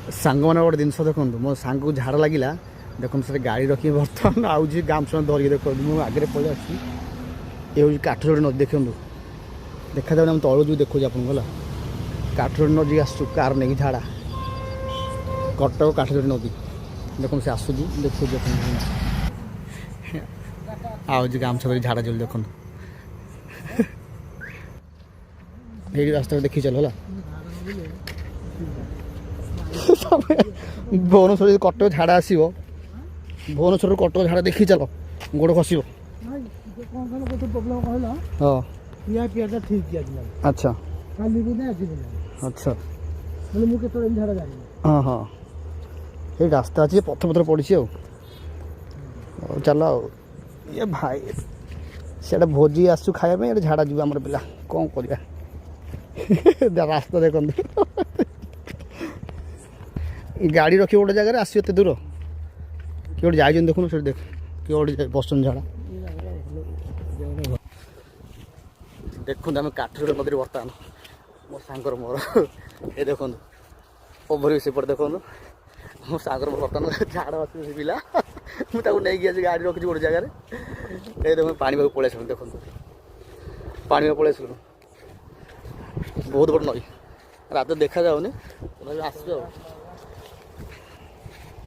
ସାଙ୍ଗମାନେ ଗୋଟେ ଜିନିଷ ଦେଖନ୍ତୁ, ମୋ ସାଙ୍ଗକୁ ଝାଡ଼ା ଲାଗିଲା ଦେଖନ୍ତୁ, ସେଠି ଗାଡ଼ି ରଖିକି ବର୍ତ୍ତମାନ ଆଉଛି ଗାମୁଛା ଧରିକି ଦେଖନ୍ତୁ। ମୁଁ ଆଗରେ ପଳେଇ ଆସୁଛି। ଏ ହେଉଛି କାଠଯୋଡ଼ି ନଦୀ ଦେଖନ୍ତୁ, ଦେଖାଯାଉନି ଆମେ ତଳୁ ଯେଉଁ ଦେଖୁଛି ଆପଣଙ୍କୁ ହେଲା। କାଠଯୋଡ଼ି ନଦୀ ଆସୁଛୁ କାର୍ ନେଇକି ଝାଡ଼ା, କଟକ କାଠଯୋଡ଼ି ନଦୀ ଦେଖନ୍ତୁ ସେ ଆସୁଛି ଦେଖୁଛି ଦେଖନ୍ତୁ। ଆଉଛି ଗାମୁଛା ଧରି ଝାଡ଼ା ଜୋଳି ଦେଖନ୍ତୁ। ଏଇଠି ରାସ୍ତାରେ ଦେଖି ଚାଲ ହେଲା। ଭୁବନେଶ୍ୱର ଯଦି କଟକ ଝାଡ଼ା ଆସିବ, ଭୁବନେଶ୍ୱରରୁ କଟକ ଝାଡ଼ା ଦେଖି ଚାଲ, ଗୋଡ଼ ଖସିବ। ହଁ ଆଚ୍ଛା ଆଚ୍ଛା ହଁ ହଁ ଏଇ ରାସ୍ତା ଅଛି, ପଥର ପଥର ପଡ଼ିଛି ଆଉ। ହଉ ଚାଲ ଆଉ। ଇଏ ଭାଇ ସିଆଡ଼େ ଭୋଜି ଆସୁଛୁ ଖାଇବା ପାଇଁ, ଏଠି ଝାଡ଼ା ଯିବୁ ଆମର ପିଲା, କ'ଣ କରିବା। ରାସ୍ତା ଦେଖନ୍ତୁ, ଗାଡ଼ି ରଖିବ ଗୋଟେ ଜାଗାରେ, ଆସିବ ଏତେ ଦୂର। କିଏ ଗୋଟେ ଯାଇଛନ୍ତି ଦେଖୁନୁ, ସେଠି ଦେଖ କିଏ ଗୋଟେ ବସୁଛନ୍ତି ଝାଡ଼ା। ଦେଖନ୍ତୁ ଆମେ କାଠଯୋଡ଼ି ନଦୀରେ ବର୍ତ୍ତମାନ ମୋ ସାଙ୍ଗର ମୋର ଏ ଦେଖନ୍ତୁ ଓଭର ସେପଟେ ଦେଖନ୍ତୁ, ମୋ ସାଙ୍ଗର ବର୍ତ୍ତମାନ ଝାଡ଼ା ଅଛି ସେ ପିଲା। ମୁଁ ତାକୁ ନେଇକି ଆସି ଗାଡ଼ି ରଖିଛି ଗୋଟେ ଜାଗାରେ। ଏ ଦେଖନ୍ତୁ ପାଣି ପାଖକୁ ପଳେଇ ଆସିଲୁ, ଦେଖନ୍ତୁ ପାଣି ପାଖକୁ ପଳେଇ ଆସିଲୁ। ବହୁତ ବଡ଼ ନଈ, ରାତି ଦେଖାଯାଉନି, ଆସିବେ ଆଉ।